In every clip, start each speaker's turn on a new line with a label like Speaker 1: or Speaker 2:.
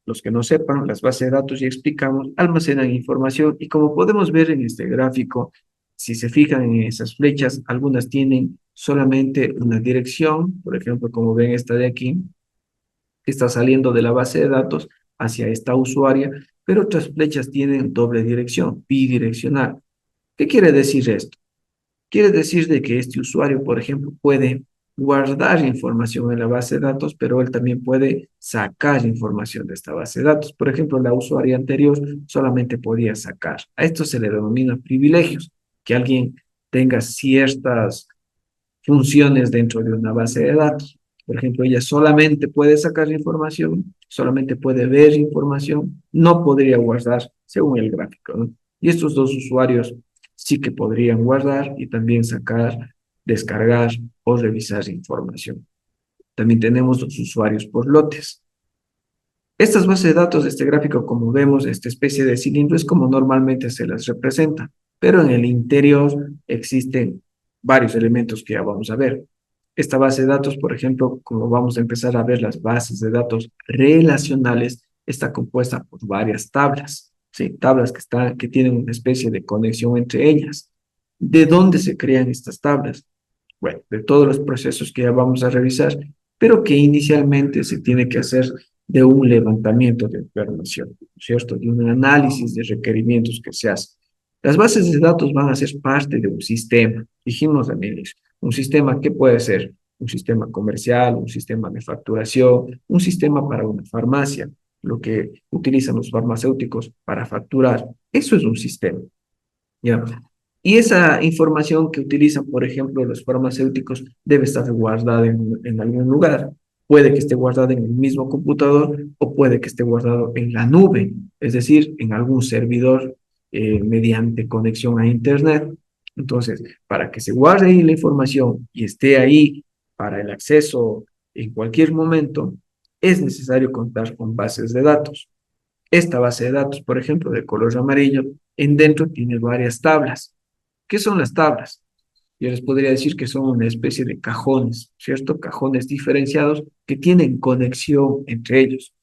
Speaker 1: los que no sepan, las bases de datos, ya explicamos, almacenan información y como podemos ver en este gráfico, si se fijan en esas flechas, algunas tienen solamente una dirección, por ejemplo, como ven esta de aquí, que está saliendo de la base de datos hacia esta usuaria, pero otras flechas tienen doble dirección, bidireccional. ¿Qué quiere decir esto? Quiere decir de que este usuario, por ejemplo, puede guardar información en la base de datos, pero él también puede sacar información de esta base de datos. Por ejemplo, la usuaria anterior solamente podía sacar. A esto se le denomina privilegios, que alguien tenga ciertas funciones dentro de una base de datos. Por ejemplo, ella solamente puede sacar información, solamente puede ver información, no podría guardar según el gráfico, ¿no? Y estos dos usuarios sí que podrían guardar y también sacar, descargar o revisar información. También tenemos los usuarios por lotes. Estas bases de datos de este gráfico, como vemos, esta especie de cilindro es como normalmente se las representa, pero en el interior existen varios elementos que ya vamos a ver. Esta base de datos, por ejemplo, como vamos a empezar a ver las bases de datos relacionales, está compuesta por varias tablas, ¿sí? Tablas que tienen una especie de conexión entre ellas. ¿De dónde se crean estas tablas? Bueno, de todos los procesos que ya vamos a revisar, pero que inicialmente se tiene que hacer de un levantamiento de información, ¿cierto? De un análisis de requerimientos que se hace. Las bases de datos van a ser parte de un sistema, dijimos al inicio, un sistema que puede ser un sistema comercial, un sistema de facturación, un sistema para una farmacia, lo que utilizan los farmacéuticos para facturar. Eso es un sistema. ¿Ya? Y esa información que utilizan, por ejemplo, los farmacéuticos debe estar guardada en algún lugar. Puede que esté guardada en el mismo computador o puede que esté guardado en la nube, es decir, en algún servidor mediante conexión a Internet. Entonces, para que se guarde ahí la información y esté ahí para el acceso en cualquier momento, es necesario contar con bases de datos. Esta base de datos, por ejemplo, de color amarillo, en dentro tiene varias tablas. ¿Qué son las tablas? Yo les podría decir que son una especie de cajones, ¿cierto? Cajones diferenciados que tienen conexión entre ellos.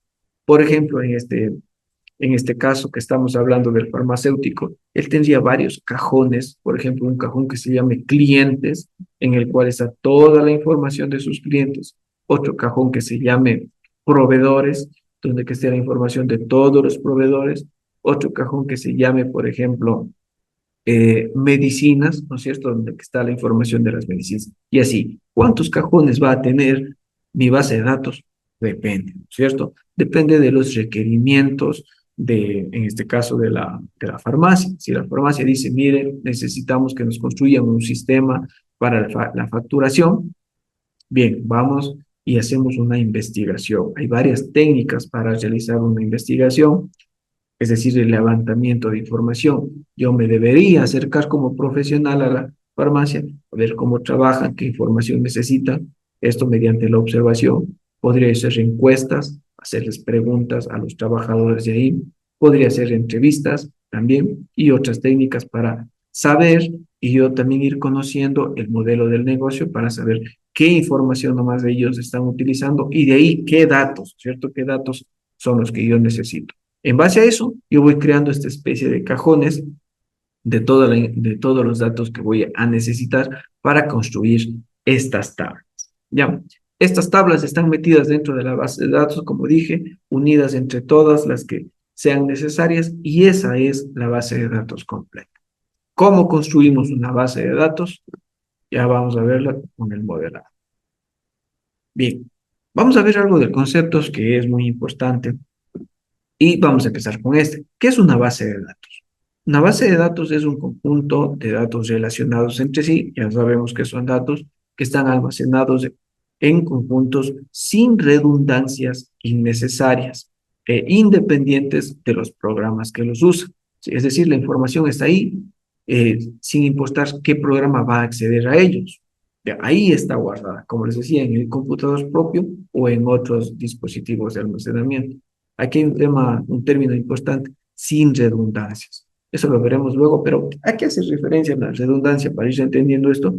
Speaker 1: Por ejemplo, en este caso que estamos hablando del farmacéutico, él tendría varios cajones, por ejemplo, un cajón que se llame clientes, en el cual está toda la información de sus clientes, otro cajón que se llame proveedores, donde que esté la información de todos los proveedores, otro cajón que se llame, por ejemplo, medicinas, ¿no es cierto?, donde que está la información de las medicinas. Y así, ¿cuántos cajones va a tener mi base de datos? Depende, ¿no es cierto? Depende de los requerimientos en este caso, de la farmacia. Si la farmacia dice, mire, necesitamos que nos construyan un sistema para la facturación, bien, vamos y hacemos una investigación. Hay varias técnicas para realizar una investigación, es decir, el levantamiento de información. Yo me debería acercar como profesional a la farmacia, a ver cómo trabajan, qué información necesitan, esto mediante la observación. Podría hacer encuestas, hacerles preguntas a los trabajadores de ahí, podría hacer entrevistas también y otras técnicas para saber y yo también ir conociendo el modelo del negocio para saber qué información nomás de ellos están utilizando y de ahí qué datos, ¿cierto? ¿Qué datos son los que yo necesito? En base a eso, yo voy creando esta especie de cajones de todos los datos que voy a necesitar para construir estas tablas. Ya, estas tablas están metidas dentro de la base de datos, como dije, unidas entre todas las que sean necesarias y esa es la base de datos completa. ¿Cómo construimos una base de datos? Ya vamos a verla con el modelado. Bien, vamos a ver algo de conceptos que es muy importante. Y vamos a empezar con este. ¿Qué es una base de datos? Una base de datos es un conjunto de datos relacionados entre sí. Ya sabemos que son datos que están almacenados en conjuntos sin redundancias innecesarias e independientes de los programas que los usan. Sí, es decir, la información está ahí sin importar qué programa va a acceder a ellos. Ya, ahí está guardada, como les decía, en el computador propio o en otros dispositivos de almacenamiento. Aquí hay un término importante, sin redundancias. Eso lo veremos luego, pero ¿a qué hace referencia la redundancia? Para ir entendiendo esto,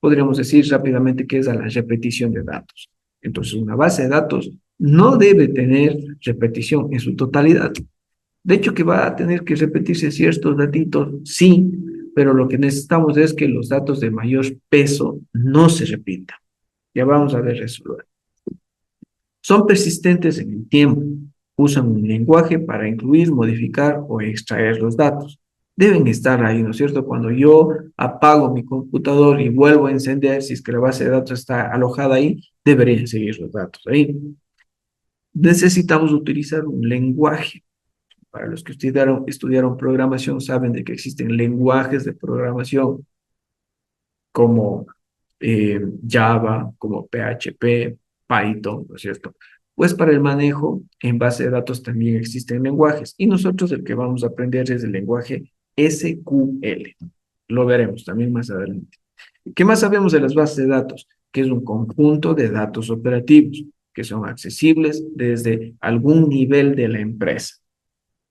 Speaker 1: podríamos decir rápidamente que es a la repetición de datos. Entonces, una base de datos no debe tener repetición en su totalidad. De hecho, que va a tener que repetirse ciertos datitos, sí, pero lo que necesitamos es que los datos de mayor peso no se repitan. Ya vamos a ver eso luego. Son persistentes en el tiempo. Usan un lenguaje para incluir, modificar o extraer los datos. Deben estar ahí, ¿no es cierto? Cuando yo apago mi computador y vuelvo a encender, si es que la base de datos está alojada ahí, deberían seguir los datos ahí. Necesitamos utilizar un lenguaje. Para los que estudiaron programación, saben de que existen lenguajes de programación como Java, como PHP, Python, ¿no es cierto? Pues para el manejo en base de datos también existen lenguajes y nosotros el que vamos a aprender es el lenguaje SQL. Lo veremos también más adelante. ¿Qué más sabemos de las bases de datos? Que es un conjunto de datos operativos que son accesibles desde algún nivel de la empresa,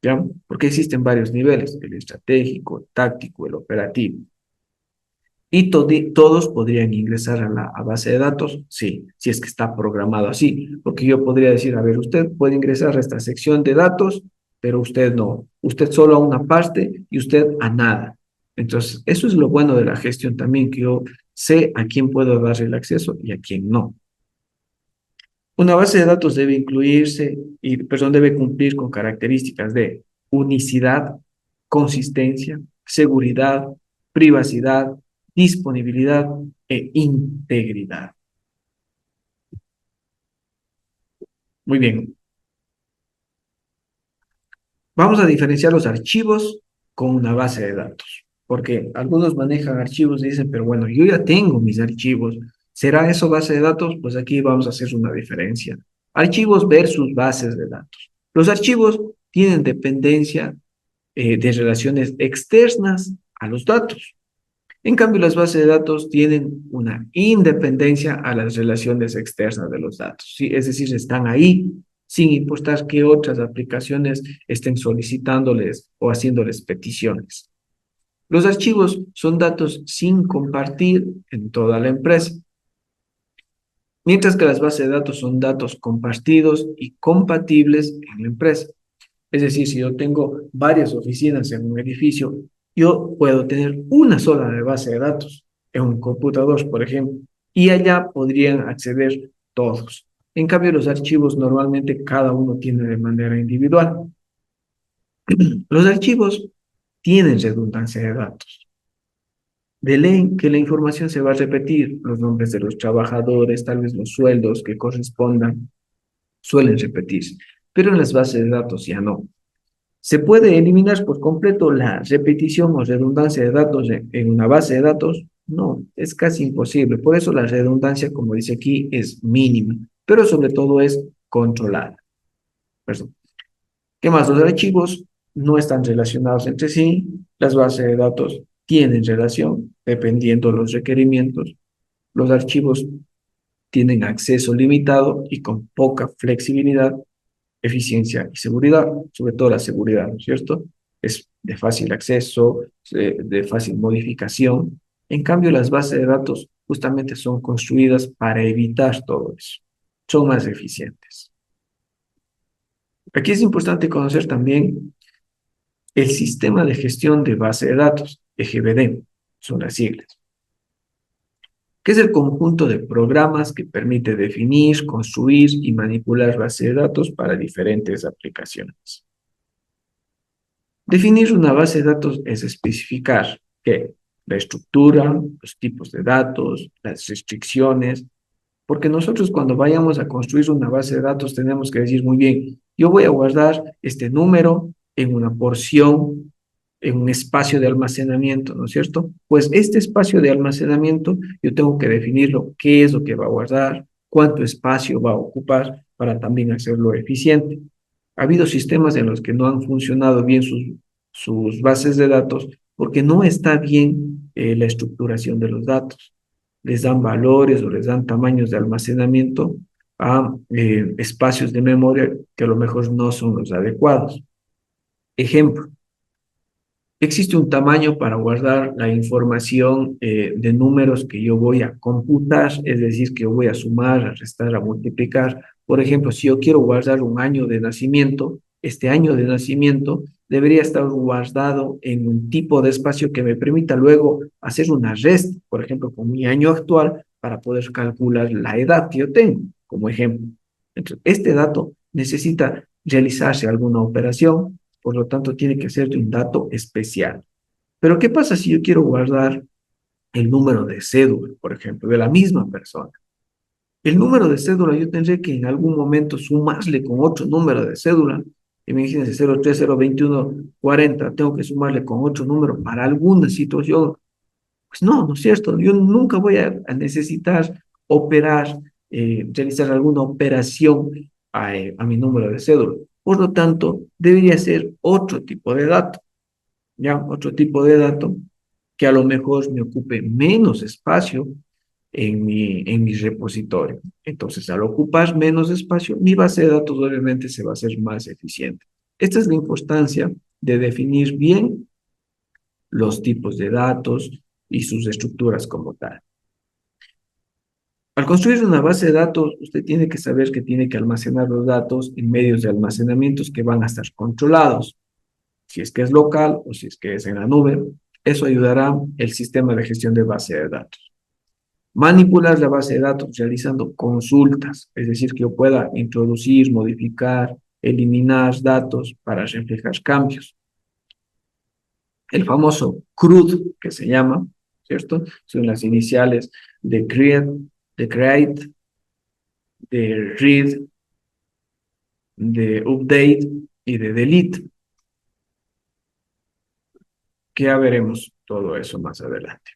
Speaker 1: ¿ya? Porque existen varios niveles, el estratégico, el táctico, el operativo. ¿Y todos podrían ingresar a la base de datos? Sí, si es que está programado así. Porque yo podría decir, a ver, usted puede ingresar a esta sección de datos, pero usted no. Usted solo a una parte y usted a nada. Entonces, eso es lo bueno de la gestión también, que yo sé a quién puedo dar el acceso y a quién no. Una base de datos debe incluirse, perdón, debe cumplir con características de unicidad, consistencia, seguridad, privacidad, disponibilidad e integridad. Muy bien. Vamos a diferenciar los archivos con una base de datos, porque algunos manejan archivos y dicen, pero bueno, yo ya tengo mis archivos. ¿Será eso base de datos? Pues aquí vamos a hacer una diferencia. Archivos versus bases de datos. Los archivos tienen dependencia de relaciones externas a los datos. En cambio, las bases de datos tienen una independencia a las relaciones externas de los datos, ¿sí? Es decir, están ahí sin importar qué otras aplicaciones estén solicitándoles o haciéndoles peticiones. Los archivos son datos sin compartir en toda la empresa, mientras que las bases de datos son datos compartidos y compatibles en la empresa. Es decir, si yo tengo varias oficinas en un edificio, yo puedo tener una sola de base de datos en un computador, por ejemplo, y allá podrían acceder todos. En cambio, los archivos normalmente cada uno tiene de manera individual. Los archivos tienen redundancia de datos. De ley que la información se va a repetir, los nombres de los trabajadores, tal vez los sueldos que correspondan, suelen repetirse, pero en las bases de datos ya no. ¿Se puede eliminar por completo la repetición o redundancia de datos en una base de datos? No, es casi imposible. Por eso la redundancia, como dice aquí, es mínima, pero sobre todo es controlada. Perdón. ¿Qué más? Los archivos no están relacionados entre sí. Las bases de datos tienen relación dependiendo de los requerimientos. Los archivos tienen acceso limitado y con poca flexibilidad, eficiencia y seguridad, sobre todo la seguridad, ¿no es cierto? Es de fácil acceso, de fácil modificación. En cambio, las bases de datos justamente son construidas para evitar todo eso. Son más eficientes. Aquí es importante conocer también el sistema de gestión de base de datos, EGBD, son las siglas, que es el conjunto de programas que permite definir, construir y manipular bases de datos para diferentes aplicaciones. Definir una base de datos es especificar que la estructura, los tipos de datos, las restricciones, porque nosotros cuando vayamos a construir una base de datos tenemos que decir muy bien, yo voy a guardar este número en una porción, en un espacio de almacenamiento, ¿no es cierto? Pues este espacio de almacenamiento yo tengo que definirlo, qué es lo que va a guardar, cuánto espacio va a ocupar para también hacerlo eficiente. Ha habido sistemas en los que no han funcionado bien sus bases de datos porque no está bien la estructuración de los datos. Les dan valores o les dan tamaños de almacenamiento a espacios de memoria que a lo mejor no son los adecuados. Ejemplo, existe un tamaño para guardar la información de números que yo voy a computar, es decir, que yo voy a sumar, a restar, a multiplicar Por ejemplo, si yo quiero guardar un año de nacimiento, este año de nacimiento debería estar guardado en un tipo de espacio que me permita luego hacer una resta, por ejemplo, con mi año actual, para poder calcular la edad que yo tengo, como ejemplo. Entonces, este dato necesita realizarse alguna operación, por lo tanto, tiene que ser de un dato especial. Pero, ¿qué pasa si yo quiero guardar el número de cédula, por ejemplo, de la misma persona? El número de cédula yo tendré que en algún momento sumarle con otro número de cédula. Imagínense 03, 021, 40, tengo que sumarle con otro número para alguna situación. Pues no, ¿no es cierto? Yo nunca voy a necesitar operar, realizar alguna operación a mi número de cédula. Por lo tanto, debería ser otro tipo de dato, ¿ya? Otro tipo de dato que a lo mejor me ocupe menos espacio en mi repositorio. Entonces, al ocupar menos espacio, mi base de datos obviamente se va a hacer más eficiente. Esta es la importancia de definir bien los tipos de datos y sus estructuras como tal. Al construir una base de datos, usted tiene que saber que tiene que almacenar los datos en medios de almacenamientos que van a estar controlados. Si es que es local o si es que es en la nube, eso ayudará el sistema de gestión de base de datos. Manipular la base de datos realizando consultas, es decir, que yo pueda introducir, modificar, eliminar datos para reflejar cambios. El famoso CRUD, que se llama, ¿cierto? Son las iniciales de create, de read, de update y de delete, que ya veremos todo eso más adelante.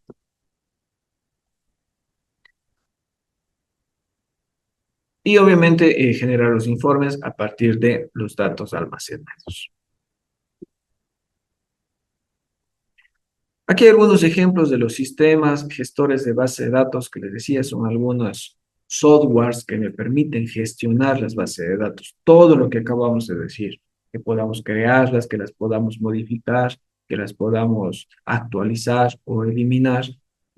Speaker 1: Y obviamente generar los informes a partir de los datos almacenados. Aquí hay algunos ejemplos de los sistemas gestores de base de datos que les decía, son algunos softwares que me permiten gestionar las bases de datos. Todo lo que acabamos de decir, que podamos crearlas, que las podamos modificar, que las podamos actualizar o eliminar.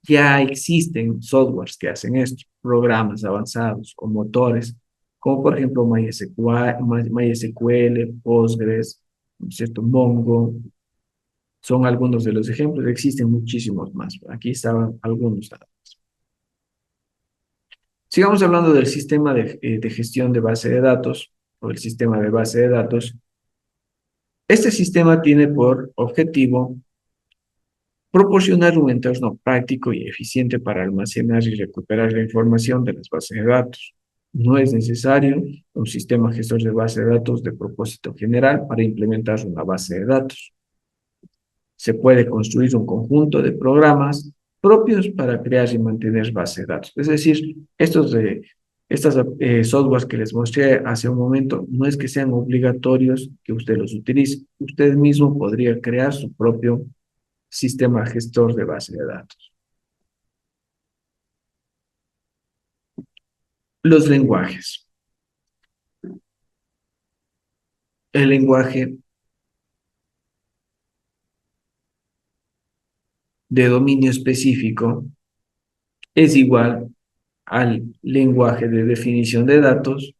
Speaker 1: Ya existen softwares que hacen esto, programas avanzados o motores, como por ejemplo MySQL, Postgres, ¿no es cierto? Mongo, son algunos de los ejemplos, existen muchísimos más. Aquí estaban algunos datos. Sigamos hablando del sistema de gestión de base de datos o el sistema de base de datos. Este sistema tiene por objetivo proporcionar un entorno práctico y eficiente para almacenar y recuperar la información de las bases de datos. No es necesario un sistema gestor de base de datos de propósito general para implementar una base de datos. Se puede construir un conjunto de programas propios para crear y mantener base de datos. Es decir, estas softwares que les mostré hace un momento, no es que sean obligatorios que usted los utilice. Usted mismo podría crear su propio sistema gestor de base de datos. Los lenguajes. El lenguaje de dominio específico es igual al lenguaje de definición de datos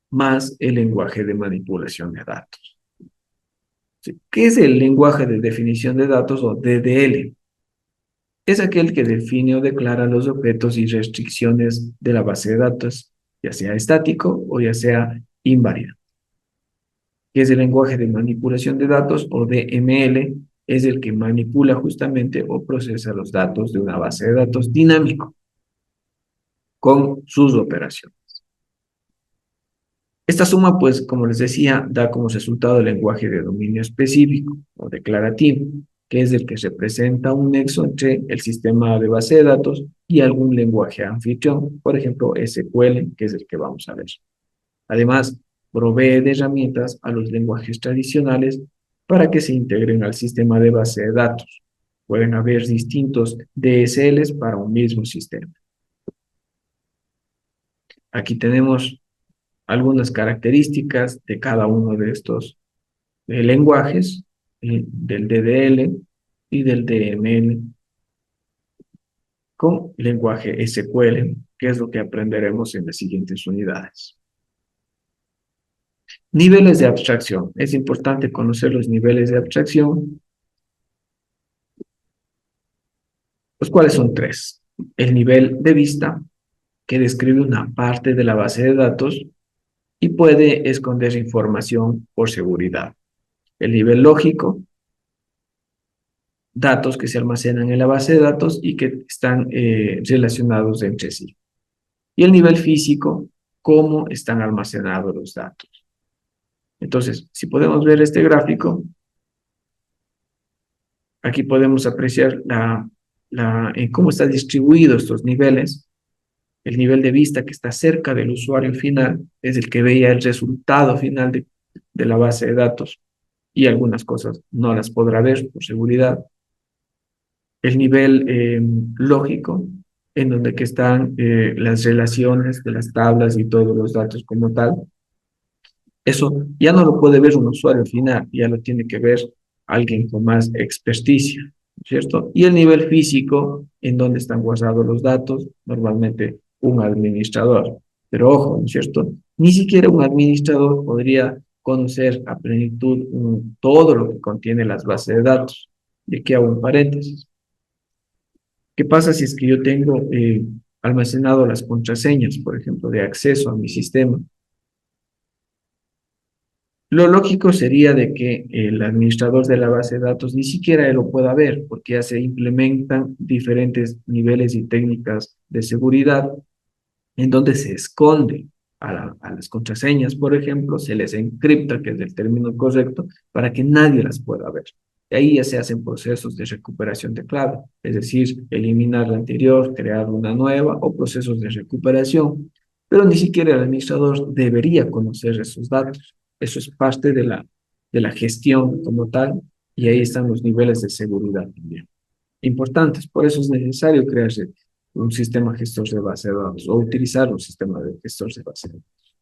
Speaker 1: más el lenguaje de manipulación de datos. ¿Sí? ¿Qué es el lenguaje de definición de datos o DDL? Es aquel que define o declara los objetos y restricciones de la base de datos, ya sea estático o ya sea inválido. ¿Qué es el lenguaje de manipulación de datos o DML? Es el que manipula justamente o procesa los datos de una base de datos dinámico con sus operaciones. Esta suma, pues, como les decía, da como resultado el lenguaje de dominio específico o declarativo, que es el que representa un nexo entre el sistema de base de datos y algún lenguaje anfitrión, por ejemplo, SQL, que es el que vamos a ver. Además, provee de herramientas a los lenguajes tradicionales para que se integren al sistema de base de datos. Pueden haber distintos DSLs para un mismo sistema. Aquí tenemos algunas características de cada uno de estos lenguajes, del DDL y del DML, con lenguaje SQL, que es lo que aprenderemos en las siguientes unidades. Niveles de abstracción. Es importante conocer los niveles de abstracción, los cuales son tres. El nivel de vista, que describe una parte de la base de datos y puede esconder información por seguridad. El nivel lógico, datos que se almacenan en la base de datos y que están relacionados entre sí. Y el nivel físico, cómo están almacenados los datos. Entonces, si podemos ver este gráfico, aquí podemos apreciar cómo están distribuidos estos niveles. El nivel de vista que está cerca del usuario final es el que veía el resultado final de la base de datos y algunas cosas no las podrá ver por seguridad. El nivel lógico, en donde que están las relaciones de las tablas y todos los datos como tal. Eso ya no lo puede ver un usuario final, ya lo tiene que ver alguien con más experticia, ¿cierto? Y el nivel físico, en donde están guardados los datos, normalmente un administrador. Pero ojo, ¿no es cierto? Ni siquiera un administrador podría conocer a plenitud todo lo que contiene las bases de datos. Y aquí hago un paréntesis. ¿Qué pasa si es que yo tengo almacenado las contraseñas, por ejemplo, de acceso a mi sistema? Lo lógico sería de que el administrador de la base de datos ni siquiera él lo pueda ver, porque ya se implementan diferentes niveles y técnicas de seguridad en donde se esconde a las contraseñas, por ejemplo, se les encripta, que es el término correcto, para que nadie las pueda ver. Y ahí ya se hacen procesos de recuperación de clave, es decir, eliminar la anterior, crear una nueva o procesos de recuperación. Pero ni siquiera el administrador debería conocer esos datos. Eso es parte de la gestión como tal, y ahí están los niveles de seguridad también importantes. Por eso es necesario crearse un sistema gestor de base de datos o utilizar un sistema de gestor de base de datos.